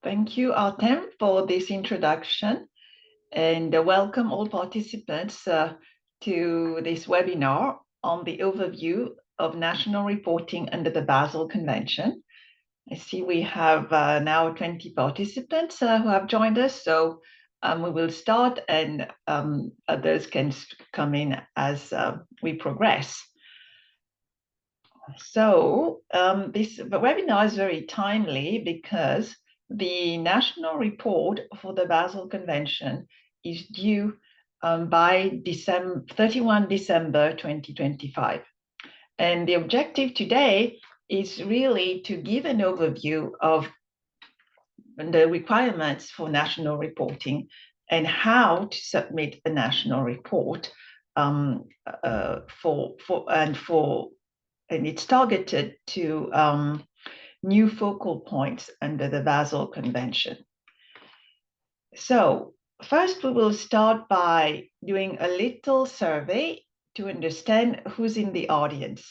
Thank you, Artem, for this introduction, and welcome all participants to this webinar on the overview of national reporting under the Basel Convention. I see we have now 20 participants who have joined us, so we will start and others can come in as we progress. So this webinar is very timely because the national report for the Basel Convention is due by 31 December 2025. And the objective today is really to give an overview of the requirements for national reporting and how to submit a national report and it's targeted to new focal points under the Basel Convention. So first, we will start by doing a little survey to understand who's in the audience.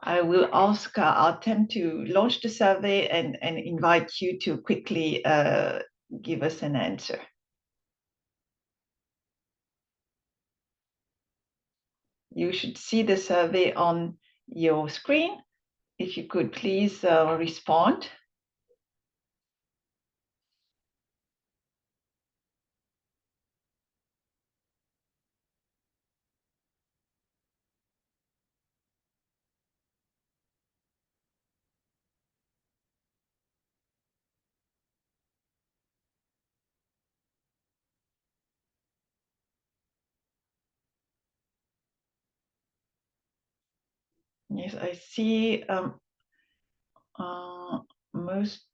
I will ask Artem to launch the survey and invite you to quickly give us an answer. You should see the survey on your screen. If you could please respond. Yes, I see.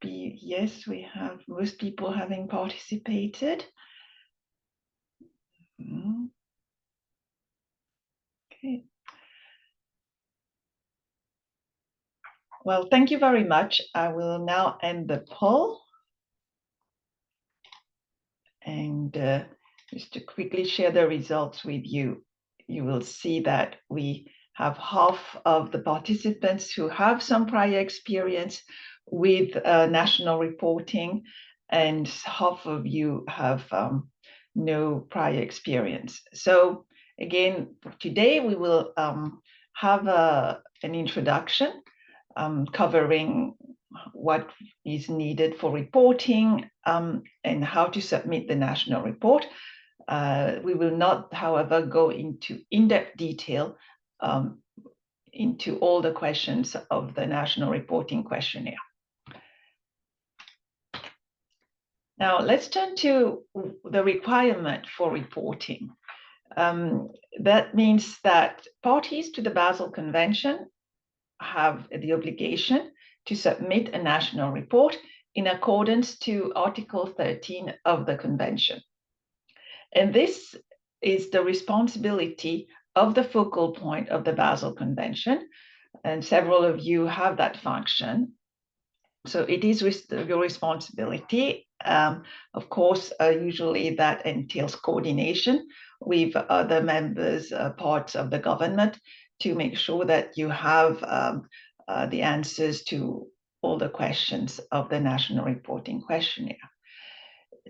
Yes, we have most people having participated. Okay. Well, thank you very much. I will now end the poll. And just to quickly share the results with you, you will see that we have half of the participants who have some prior experience with national reporting, and half of you have no prior experience. So again, today we will have an introduction covering what is needed for reporting and how to submit the national report. We will not, however, go into in-depth detail into all the questions of the national reporting questionnaire. Now, let's turn to the requirement for reporting. That means that parties to the Basel Convention have the obligation to submit a national report in accordance to Article 13 of the Convention. And this is the responsibility of the focal point of the Basel Convention, and several of you have that function. So it is your responsibility. Of course, usually that entails coordination with other members, parts of the government, to make sure that you have the answers to all the questions of the national reporting questionnaire.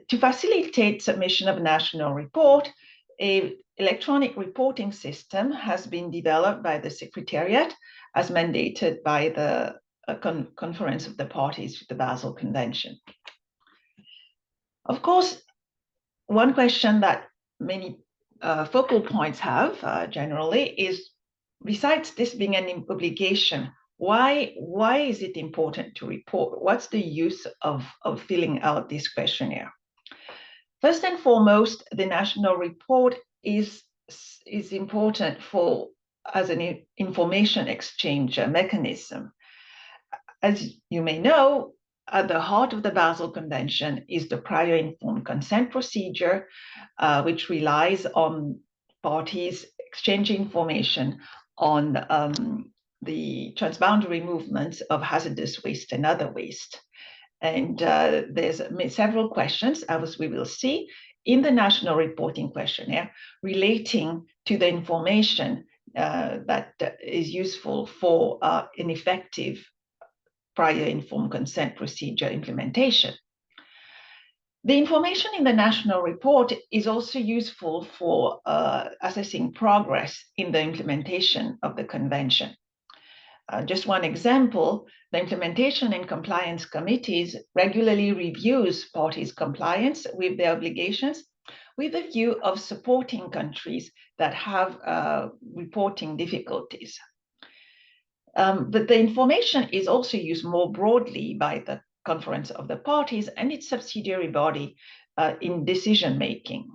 To facilitate submission of national report, an electronic reporting system has been developed by the Secretariat as mandated by the Conference of the Parties to the Basel Convention. Of course, one question that many focal points have generally is, besides this being an obligation, why is it important to report? What's the use of filling out this questionnaire? First and foremost, the national report is important as an information exchange mechanism. As you may know, at the heart of the Basel Convention is the prior informed consent procedure, which relies on parties exchanging information on the transboundary movements of hazardous waste and other waste. And there's several questions, as we will see, in the national reporting questionnaire relating to the information that is useful for an effective prior informed consent procedure implementation. The information in the national report is also useful for assessing progress in the implementation of the convention. Just one example, the Implementation and Compliance Committees regularly reviews parties' compliance with their obligations with a view of supporting countries that have reporting difficulties. But the information is also used more broadly by the Conference of the Parties and its subsidiary body in decision-making.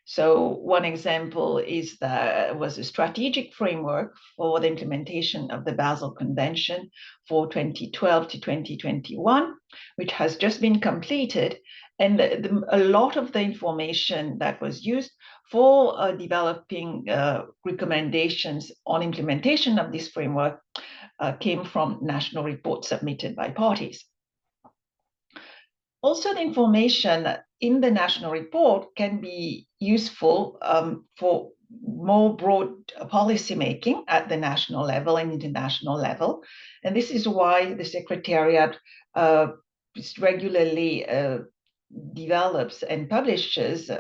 So one example was a strategic framework for the implementation of the Basel Convention for 2012 to 2021, which has just been completed. And a lot of the information that was used for developing recommendations on implementation of this framework came from national reports submitted by parties. Also, the information in the national report can be useful for more broad policymaking at the national level and international level. And this is why the Secretariat regularly develops and publishes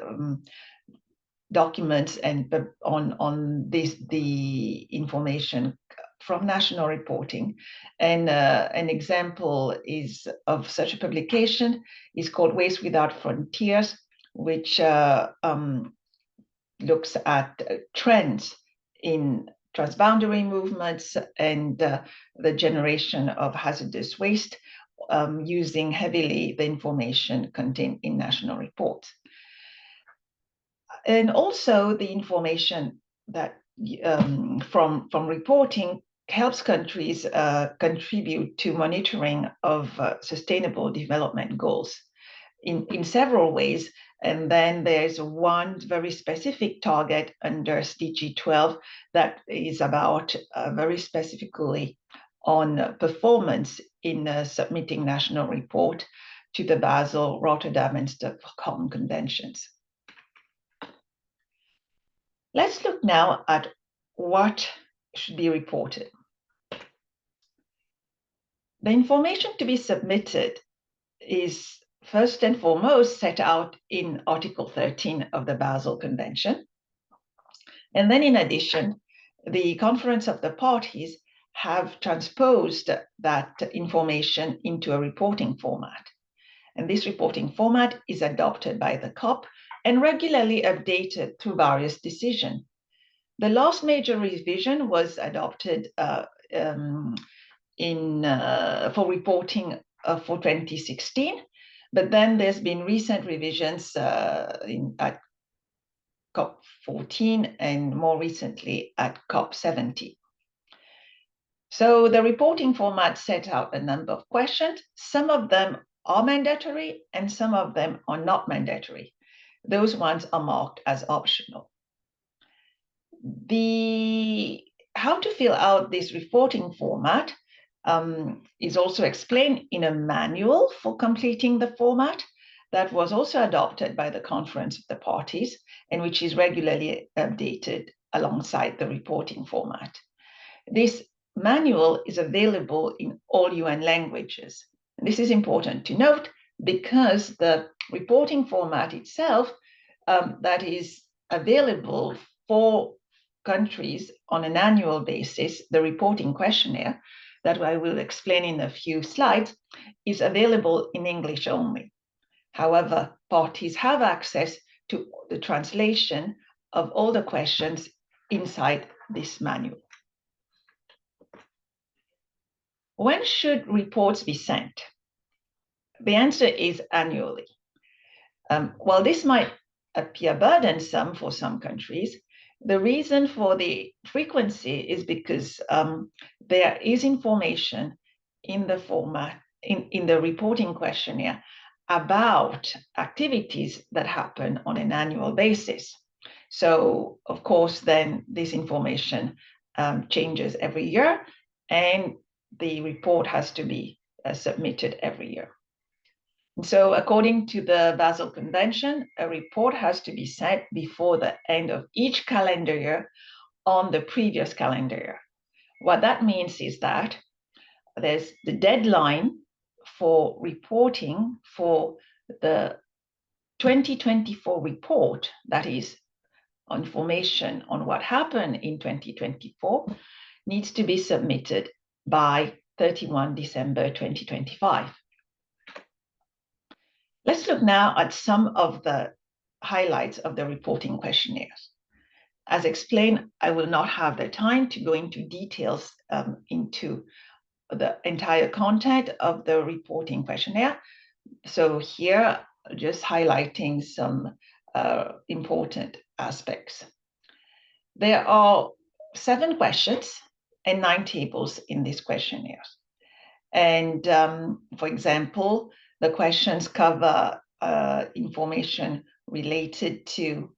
documents and on the information from national reporting. And an example of such a publication is called Waste Without Frontiers, which looks at trends in transboundary movements and the generation of hazardous waste using heavily the information contained in national reports. And also the information that from reporting helps countries contribute to monitoring of sustainable development goals in several ways. And then there's one very specific target under SDG 12 that is about very specifically on performance in submitting national report to the Basel, Rotterdam, and Stockholm Conventions. Let's look now at what should be reported. The information to be submitted is first and foremost set out in Article 13 of the Basel Convention. And then in addition, the Conference of the Parties have transposed that information into a reporting format. And this reporting format is adopted by the COP and regularly updated through various decisions. The last major revision was adopted for reporting for 2016, but then there's been recent revisions at COP 14 and more recently at COP 17. So the reporting format set out a number of questions. Some of them are mandatory and some of them are not mandatory. Those ones are marked as optional. How to fill out this reporting format is also explained in a manual for completing the format that was also adopted by the Conference of the Parties and which is regularly updated alongside the reporting format. This manual is available in all UN languages. This is important to note because the reporting format itself that is available for countries on an annual basis, the reporting questionnaire, that I will explain in a few slides, is available in English only. However, parties have access to the translation of all the questions inside this manual. When should reports be sent? The answer is annually. While this might appear burdensome for some countries, the reason for the frequency is because there is information in the format, in the reporting questionnaire about activities that happen on an annual basis. So, of course, then this information changes every year and the report has to be submitted every year. So according to the Basel Convention, a report has to be sent before the end of each calendar year on the previous calendar year. What that means is that there's the deadline for reporting for the 2024 report, that is information on what happened in 2024, needs to be submitted by 31 December 2025. Let's look now at some of the highlights of the reporting questionnaires. As explained, I will not have the time to go into details into the entire content of the reporting questionnaire. So here, just highlighting some important aspects. There are 7 questions and 9 tables in these questionnaires. And for example, the questions cover information related to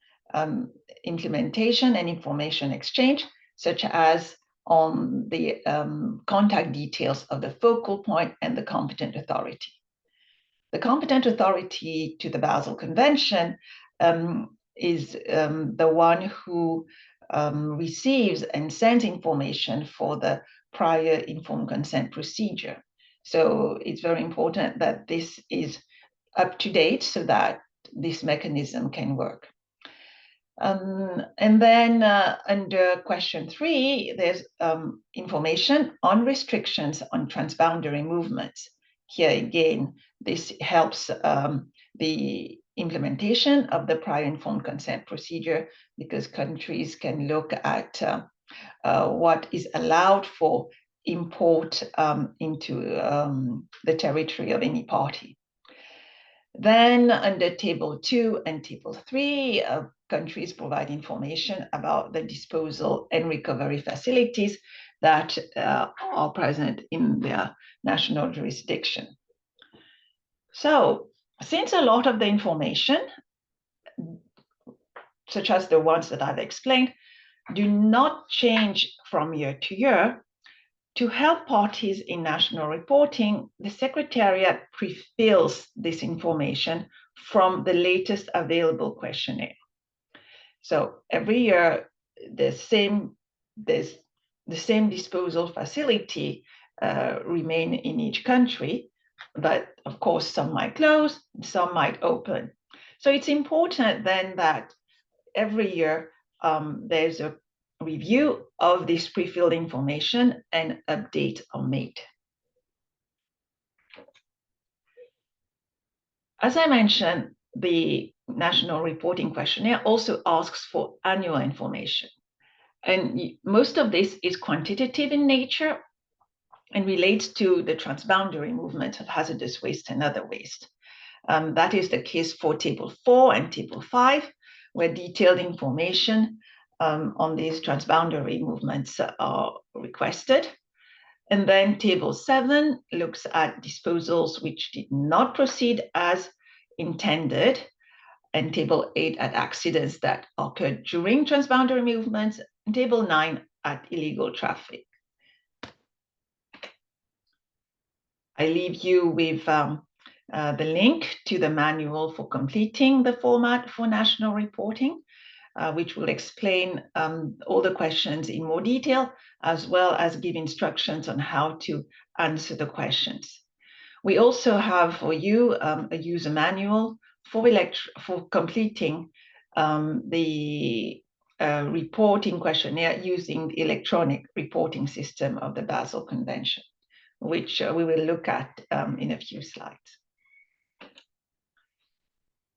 implementation and information exchange, such as on the contact details of the focal point and the competent authority. The competent authority to the Basel Convention is the one who receives and sends information for the prior informed consent procedure. So it's very important that this is up to date so that this mechanism can work. And then under question 3, there's information on restrictions on transboundary movements. Here again, this helps the implementation of the prior informed consent procedure, because countries can look at what is allowed for import into the territory of any party. Then under Table 2 and Table 3, countries provide information about the disposal and recovery facilities that are present in their national jurisdiction. So, since a lot of the information, such as the ones that I've explained, do not change from year to year, to help parties in national reporting, the Secretariat pre-fills this information from the latest available questionnaire. So every year, the same disposal facility remain in each country, but of course some might close, some might open. So it's important then that every year there's a review of this pre-filled information and update are made. As I mentioned, the National Reporting Questionnaire also asks for annual information. And most of this is quantitative in nature and relates to the transboundary movement of hazardous waste and other waste. That is the case for Table 4 and Table 5, where detailed information on these transboundary movements are requested. And then Table 7 looks at disposals which did not proceed as intended, and Table 8 at accidents that occurred during transboundary movements, and Table 9 at illegal traffic. I leave you with the link to the manual for completing the format for national reporting, which will explain all the questions in more detail, as well as give instructions on how to answer the questions. We also have for you a user manual for completing the reporting questionnaire using the electronic reporting system of the Basel Convention, which we will look at in a few slides.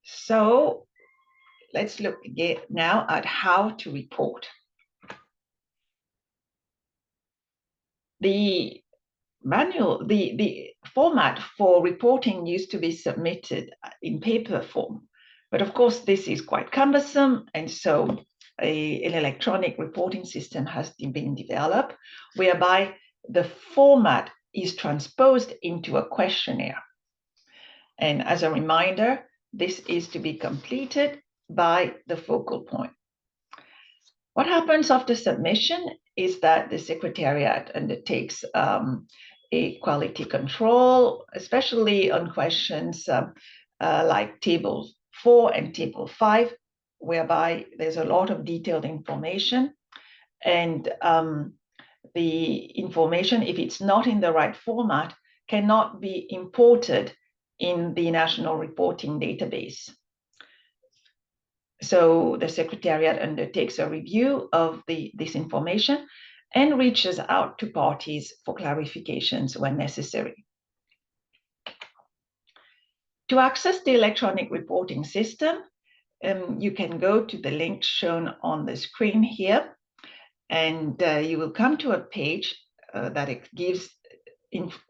So let's look again now at how to report. The manual, the format for reporting used to be submitted in paper form, but of course this is quite cumbersome, and so an electronic reporting system has been developed whereby the format is transposed into a questionnaire. And as a reminder, this is to be completed by the focal point. What happens after submission is that the Secretariat undertakes a quality control, especially on questions like Table 4 and Table 5, whereby there's a lot of detailed information. And the information, if it's not in the right format, cannot be imported in the national reporting database. So the Secretariat undertakes a review of this information and reaches out to parties for clarifications when necessary. To access the electronic reporting system, you can go to the link shown on the screen here, and you will come to a page that it gives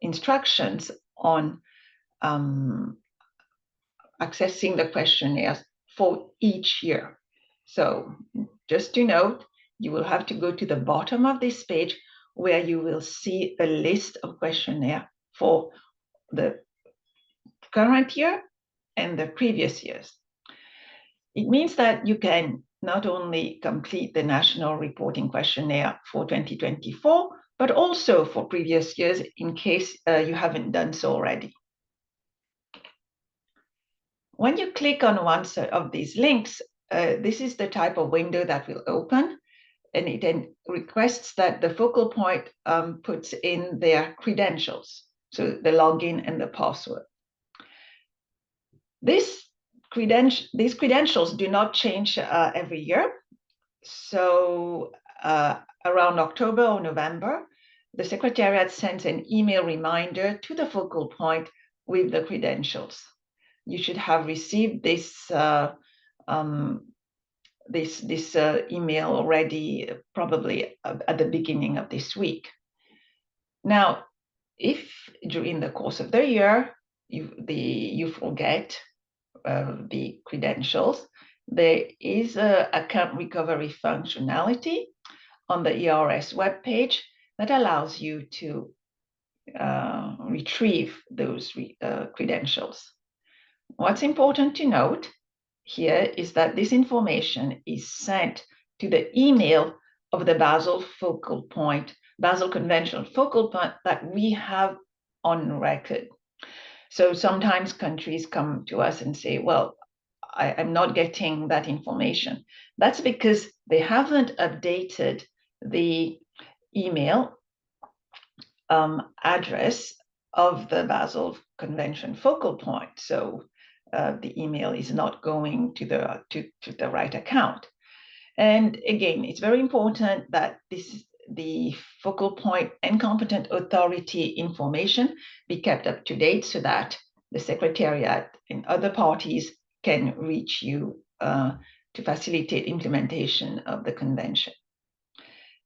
instructions on accessing the questionnaires for each year. So just to note, you will have to go to the bottom of this page where you will see a list of questionnaires for the current year and the previous years. It means that you can not only complete the National Reporting Questionnaire for 2024, but also for previous years in case you haven't done so already. When you click on one of these links, this is the type of window that will open, and it then requests that the focal point puts in their credentials, so the login and the password. These credentials do not change every year. So around October or November, the Secretariat sends an email reminder to the focal point with the credentials. You should have received this email already, probably at the beginning of this week. Now, if during the course of the year you forget the credentials, there is an account recovery functionality on the ERS webpage that allows you to retrieve those credentials. What's important to note here is that this information is sent to the email of the Basel Convention focal point that we have on record. So sometimes countries come to us and say, well, I'm not getting that information. That's because they haven't updated the email address of the Basel Convention focal point. So the email is not going to the right account. And again, it's very important that the focal point and competent authority information be kept up to date so that the Secretariat and other parties can reach you to facilitate implementation of the convention.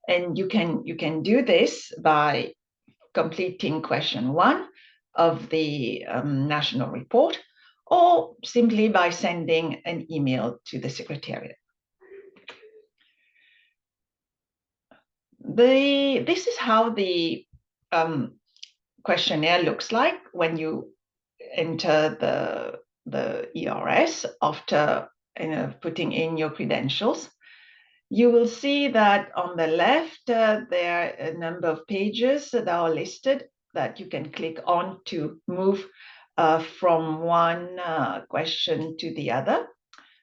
And you can do this by completing question 1 of the national report, or simply by sending an email to the Secretariat. This is how the questionnaire looks like when you enter the ERS after putting in your credentials. You will see that on the left, there are a number of pages that are listed that you can click on to move from one question to the other.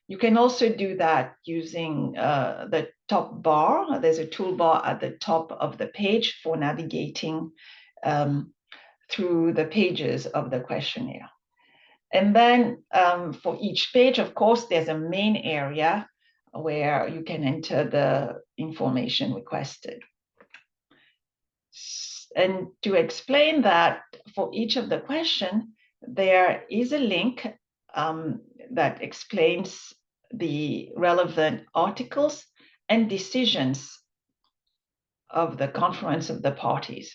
You can also do that using the top bar. There's a toolbar at the top of the page for navigating through the pages of the questionnaire. And then for each page, of course, there's a main area where you can enter the information requested. And to explain that, for each of the questions, there is a link that explains the relevant articles and decisions of the Conference of the Parties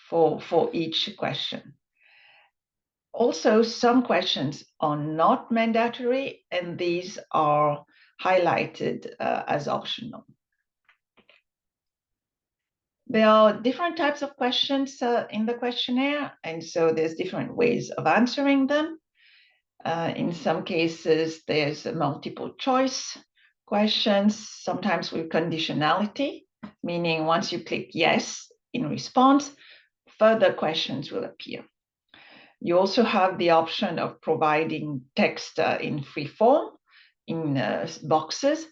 for each question. Also, some questions are not mandatory, and these are highlighted as optional. There are different types of questions in the questionnaire, and so there's different ways of answering them. In some cases, there's a multiple choice questions, sometimes with conditionality, meaning once you click yes in response, further questions will appear. You also have the option of providing text in free form in boxes,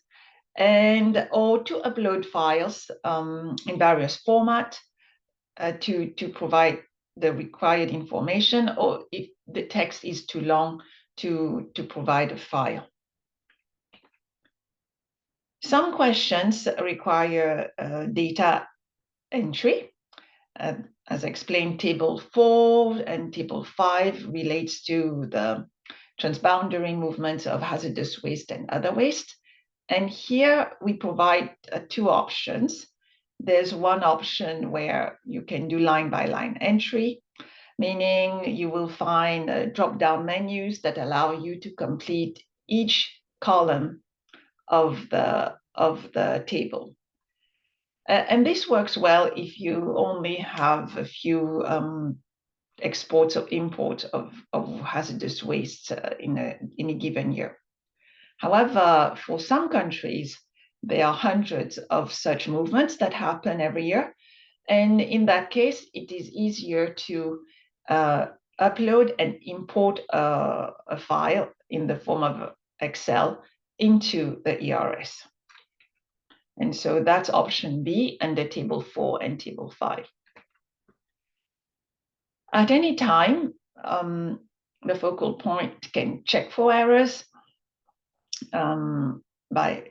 or to upload files in various formats to provide the required information, or if the text is too long, to provide a file. Some questions require data entry. As I explained, Table 4 and Table 5 relates to the transboundary movements of hazardous waste and other waste. And here we provide two options. There's one option where you can do line-by-line entry, meaning you will find drop-down menus that allow you to complete each column of the table. And this works well if you only have a few exports or imports of hazardous waste in a given year. However, for some countries, there are hundreds of such movements that happen every year. And in that case, it is easier to upload and import a file in the form of Excel into the ERS. And so that's option B under Table 4 and Table 5. At any time, the focal point can check for errors by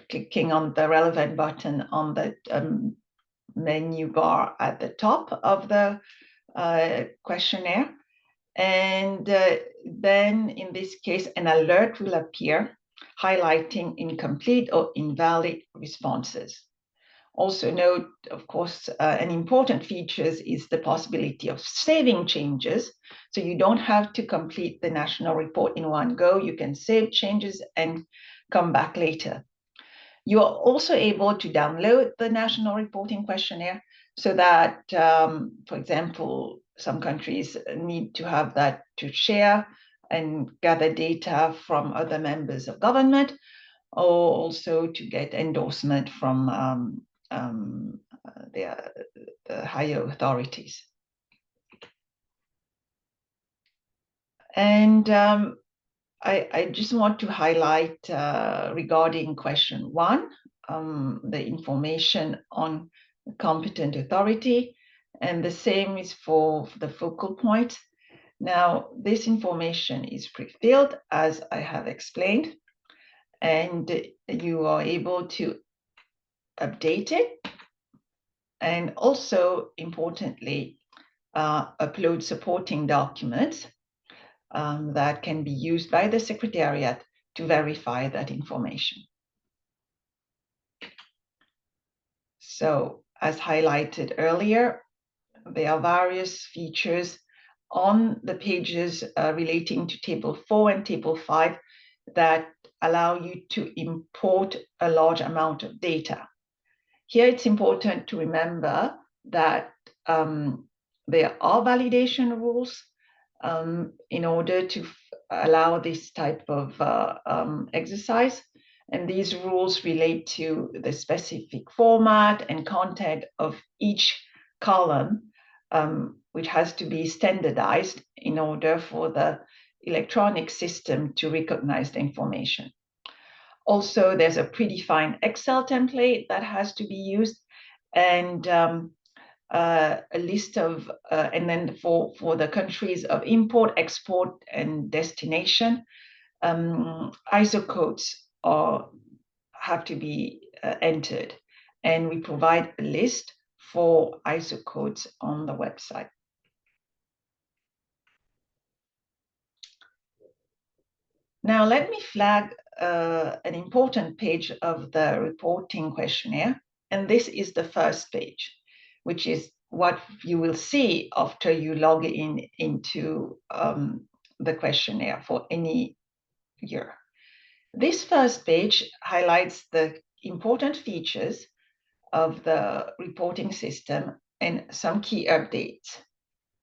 clicking on the relevant button on the menu bar at the top of the questionnaire. And then in this case, an alert will appear highlighting incomplete or invalid responses. Also note, of course, an important feature is the possibility of saving changes. So you don't have to complete the national report in one go. You can save changes and come back later. You are also able to download the national reporting questionnaire so that, for example, some countries need to have that to share and gather data from other members of government, or also to get endorsement from the higher authorities. And I just want to highlight regarding question 1, the information on the competent authority, and the same is for the focal point. Now, this information is pre-filled, as I have explained, and you are able to update it, and also, importantly, upload supporting documents that can be used by the Secretariat to verify that information. So, as highlighted earlier, there are various features on the pages relating to Table 4 and Table 5 that allow you to import a large amount of data. Here, it's important to remember that there are validation rules in order to allow this type of exercise. And these rules relate to the specific format and content of each column, which has to be standardized in order for the electronic system to recognize the information. Also, there's a predefined Excel template that has to be used, and a list of, and then for the countries of import, export, and destination, ISO codes have to be entered, and we provide a list for ISO codes on the website. Now, let me flag an important page of the reporting questionnaire, and this is the first page, which is what you will see after you log into the questionnaire for any year. This first page highlights the important features of the reporting system and some key updates.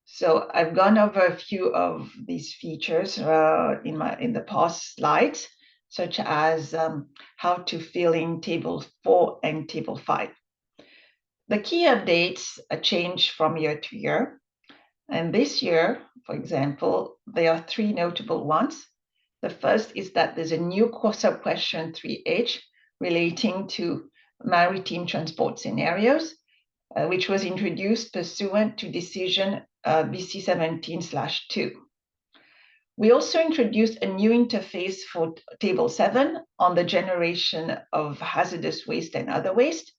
So I've gone over a few of these features in the past slides, such as how to fill in Table 4 and Table 5. The key updates change from year to year. And this year, for example, there are 3 notable ones. The first is that there's a new sub-question 3H relating to maritime transport scenarios, which was introduced pursuant to decision BC 17/2. We also introduced a new interface for Table 7 on the generation of hazardous waste and other waste.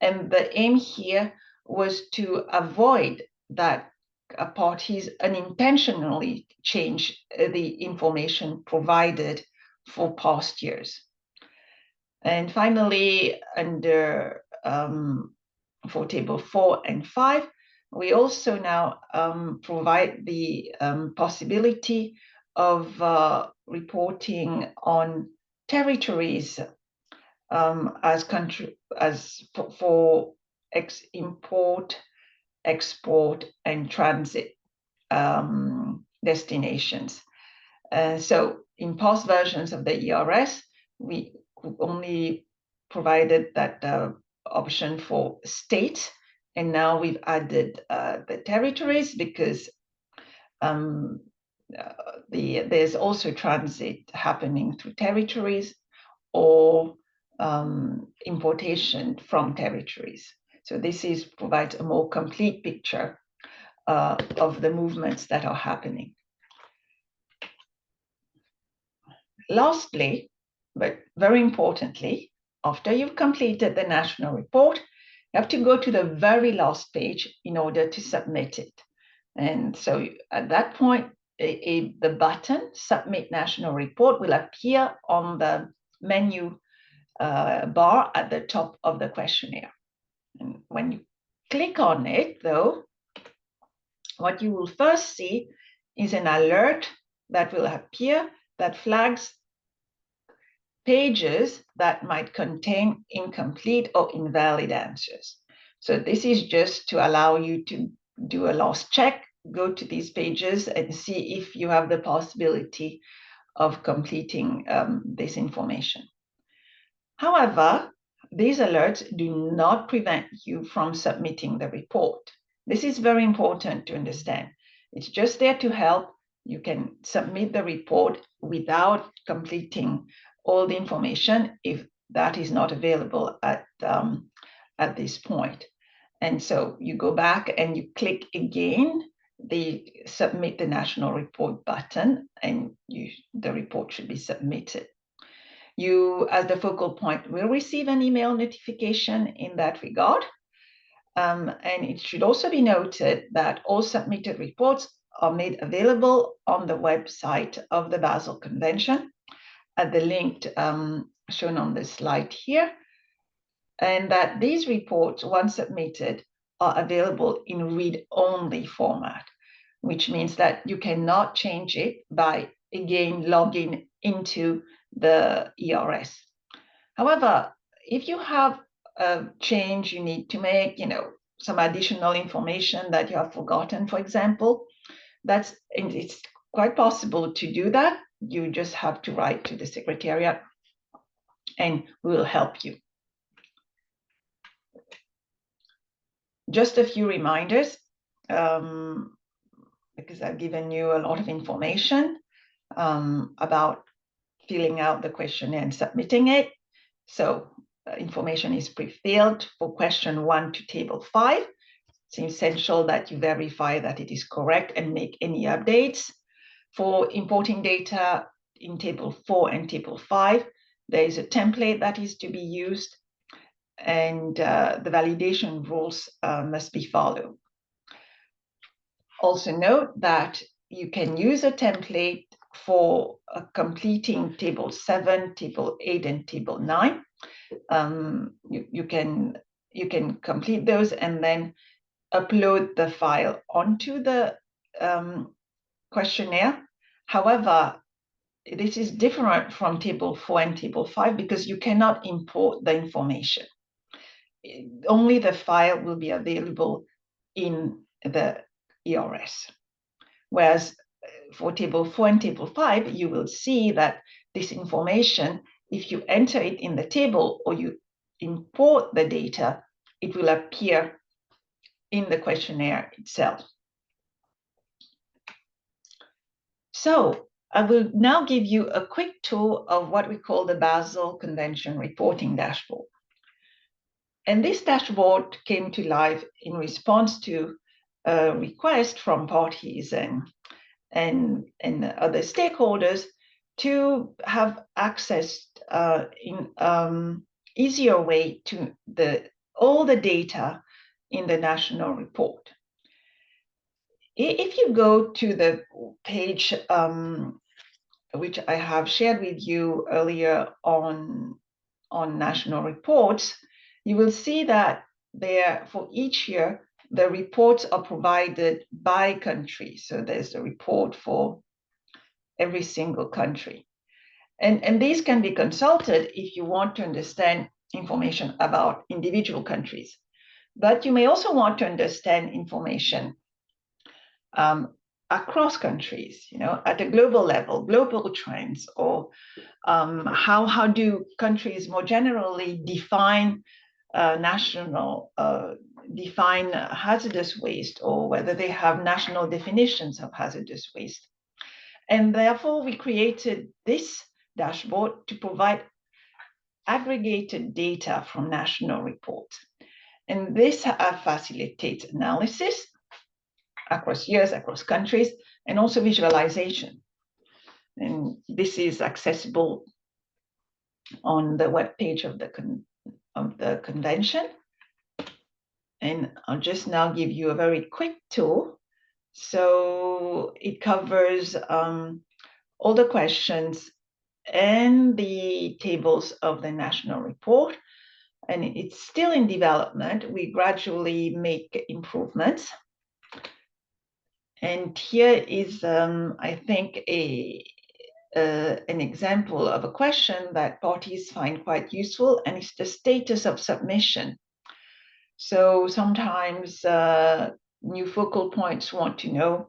And the aim here was to avoid that parties unintentionally change the information provided for past years. And finally, under for Table 4 and 5, we also now provide the possibility of reporting on territories as country for import, export, and transit destinations. So in past versions of the ERS, we only provided that option for states, and now we've added the territories because there's also transit happening through territories or importation from territories. So this provides a more complete picture of the movements that are happening. Lastly, but very importantly, after you've completed the national report, you have to go to the very last page in order to submit it. And so at that point, the button Submit National Report will appear on the menu bar at the top of the questionnaire. And when you click on it, though, what you will first see is an alert that will appear that flags pages that might contain incomplete or invalid answers. So this is just to allow you to do a last check, go to these pages and see if you have the possibility of completing this information. However, these alerts do not prevent you from submitting the report. This is very important to understand. It's just there to help. You can submit the report without completing all the information if that is not available at this point. And so you go back and you click again the Submit the National Report button, and the report should be submitted. You, as the focal point, will receive an email notification in that regard. And it should also be noted that all submitted reports are made available on the website of the Basel Convention at the link shown on the slide here, and that these reports, once submitted, are available in read-only format, which means that you cannot change it by, again, logging into the ERS. However, if you have a change you need to make, some additional information that you have forgotten, for example, it's quite possible to do that. You just have to write to the Secretariat and we will help you. Just a few reminders, because I've given you a lot of information about filling out the questionnaire and submitting it. So information is pre-filled for question 1 to table 5. It's essential that you verify that it is correct and make any updates. For importing data in table 4 and table 5, there is a template that is to be used, and the validation rules must be followed. Also note that you can use a template for completing table 7, table 8, and table 9. You can complete those and then upload the file onto the questionnaire. However, this is different from table 4 and table 5 because you cannot import the information. Only the file will be available in the ERS. Whereas for table 4 and table 5, you will see that this information, if you enter it in the table or you import the data, it will appear in the questionnaire itself. So I will now give you a quick tour of what we call the Basel Convention reporting dashboard. And this dashboard came to life in response to a request from parties, and and other stakeholders to have access in easier way to all the data in the national report. If you go to the page which I have shared with you earlier on national reports, you will see that there, for each year, the reports are provided by country. So there's a report for every single country. And these can be consulted if you want to understand information about individual countries. But you may also want to understand information across countries, at a global level, global trends, or how do countries more generally define define hazardous waste, or whether they have national definitions of hazardous waste. And therefore, we created this dashboard to provide aggregated data from national reports. And this facilitates analysis across years, across countries, and also visualization. And this is accessible on the webpage of the convention. And I'll just now give you a very quick tour. So it covers all the questions and the tables of the national report. And it's still in development. We gradually make improvements. And here is, I think, an example of a question that parties find quite useful, and it's the status of submission. So sometimes new focal points want to know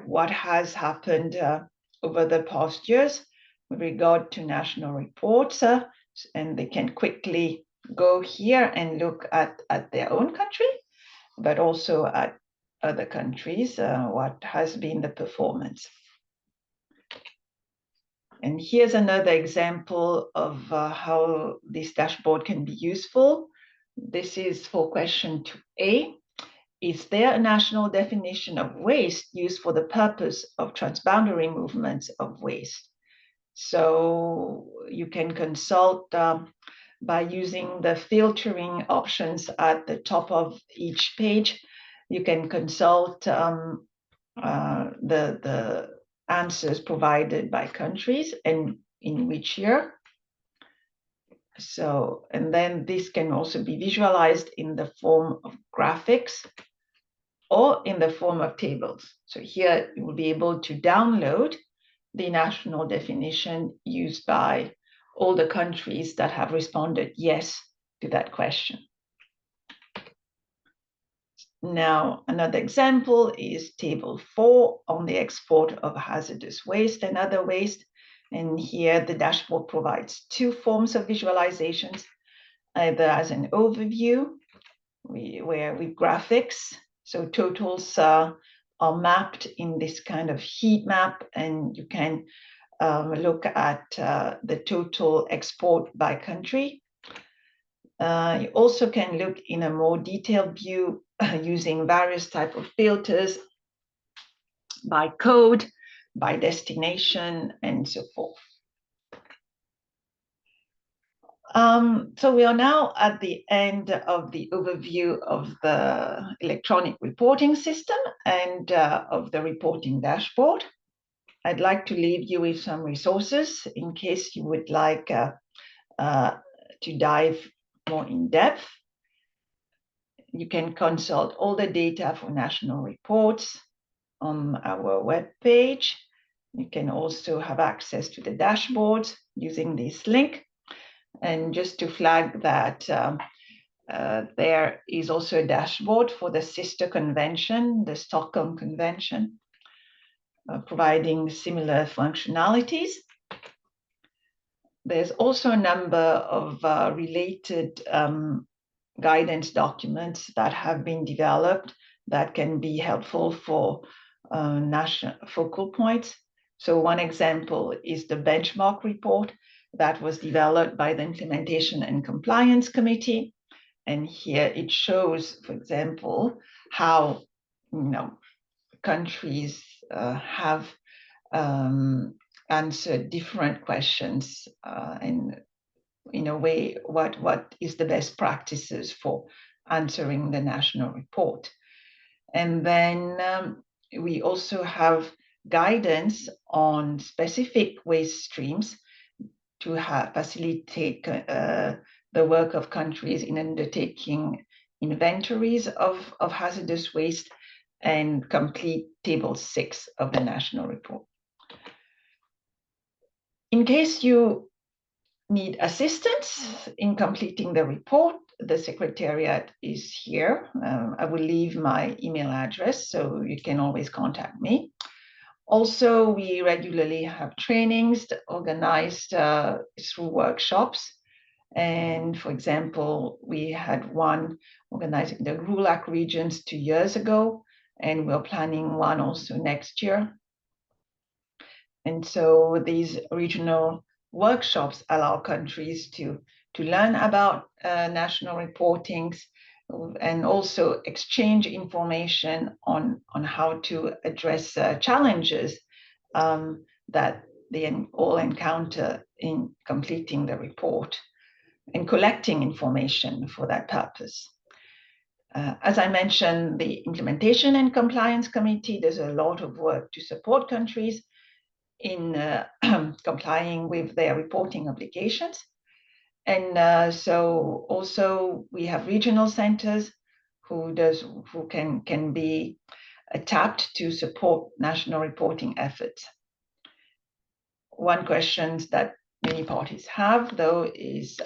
what has happened over the past years with regard to national reports, and they can quickly go here and look at their own country, but also at other countries, what has been the performance. And here's another example of how this dashboard can be useful. This is for question 2A. Is there a national definition of waste used for the purpose of transboundary movements of waste? So you can consult by using the filtering options at the top of each page. You can consult the answers provided by countries and in which year. So, and then this can also be visualized in the form of graphics or in the form of tables. So here you will be able to download the national definition used by all the countries that have responded yes to that question. Now, another example is table 4 on the export of hazardous waste and other waste. And here the dashboard provides two forms of visualizations, either as an overview, where with graphics, so totals are mapped in this kind of heat map, and you can look at the total export by country. You also can look in a more detailed view using various types of filters by code, by destination, and so forth. So we are now at the end of the overview of the electronic reporting system and of the reporting dashboard. I'd like to leave you with some resources in case you would like to dive more in depth. You can consult all the data for national reports on our webpage. You can also have access to the dashboard using this link. And just to flag that there is also a dashboard for the sister convention, the Stockholm Convention, providing similar functionalities. There's also a number of related guidance documents that have been developed that can be helpful for national focal points. So one example is the benchmark report that was developed by the Implementation and Compliance Committee. And here it shows, for example, how countries have answered different questions and in a way what is the best practices for answering the national report. And then we also have guidance on specific waste streams to facilitate the work of countries in undertaking inventories of hazardous waste and complete Table 6 of the national report. In case you need assistance in completing the report, the Secretariat is here. I will leave my email address, so you can always contact me. Also, we regularly have trainings organized through workshops. And for example, we had one organizing the GRULAC regions 2 years ago, and we're planning one also next year. And so these regional workshops allow countries to learn about national reportings and also exchange information on how to address challenges that they all encounter in completing the report and collecting information for that purpose. As I mentioned, the Implementation and Compliance Committee does a lot of work to support countries in complying with their reporting obligations. And so also we have regional centers who can be tapped to support national reporting efforts. One question that many parties have, though, is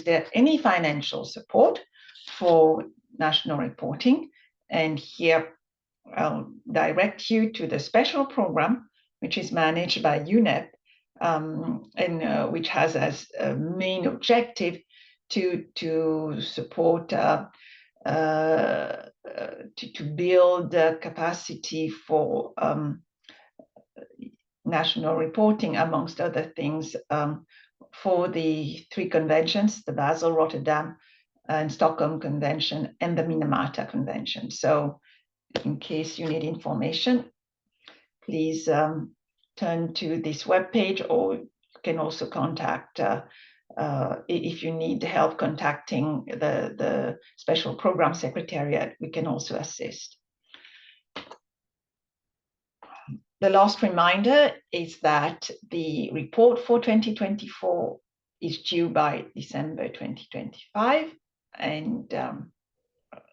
there any financial support for national reporting? And here I'll direct you to the special program, which is managed by UNEP, and which has as a main objective to support to build capacity for national reporting, amongst other things, for the 3 conventions, the Basel, Rotterdam, and Stockholm Convention, and the Minamata Convention. So in case you need information, please turn to this webpage, or you can also contact, if you need help contacting the Special Program Secretariat, we can also assist. The last reminder is that the report for 2024 is due by December 2025. And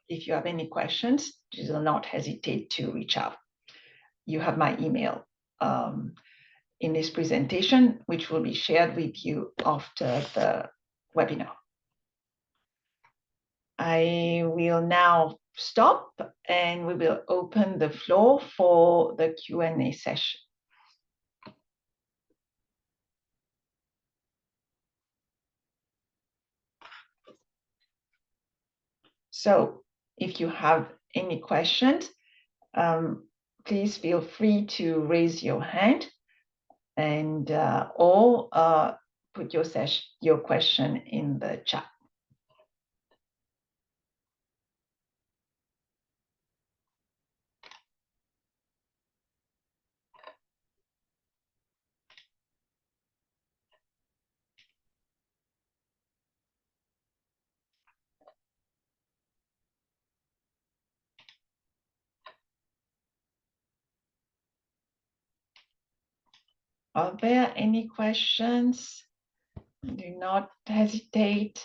if you have any questions, do not hesitate to reach out. You have my email in this presentation, which will be shared with you after the webinar. I will now stop and we will open the floor for the Q&A session. So if you have any questions, please feel free to raise your hand and or put your question in the chat. Are there any questions? Do not hesitate.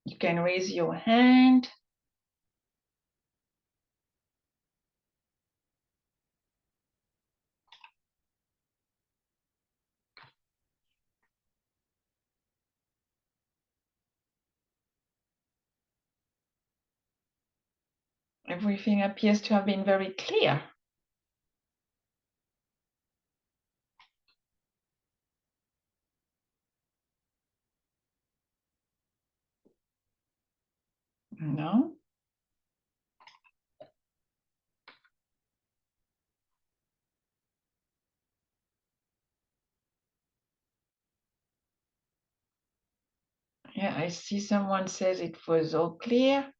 You can raise your hand. Everything appears to have been very clear. No? Yeah, I see someone says it was all clear.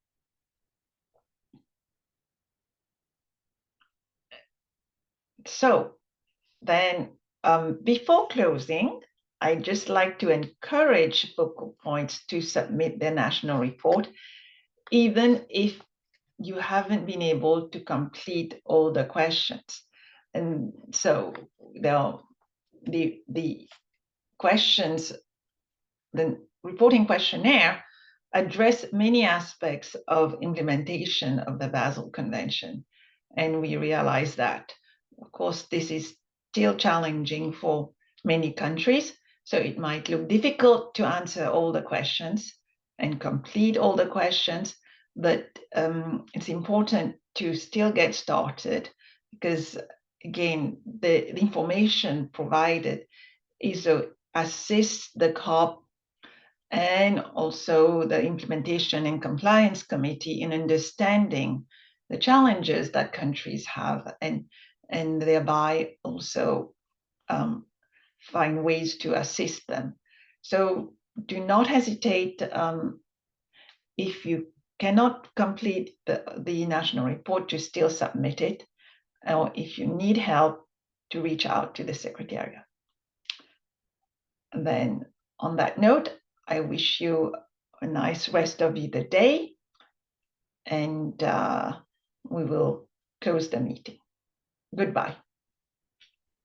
So then before closing, I'd just like to encourage focal points to submit their national report, even if you haven't been able to complete all the questions. And so the questions, the reporting questionnaire address many aspects of implementation of the Basel Convention. And we realize that, of course, this is still challenging for many countries. So it might look difficult to answer all the questions and complete all the questions, but it's important to still get started because, again, the information provided is to assist the COP and also the Implementation and Compliance Committee in understanding the challenges that countries have and thereby also find ways to assist them. So do not hesitate if you cannot complete the national report to still submit it, or if you need help to reach out to the Secretariat. And then on that note, I wish you a nice rest of the day, and we will close the meeting. Goodbye.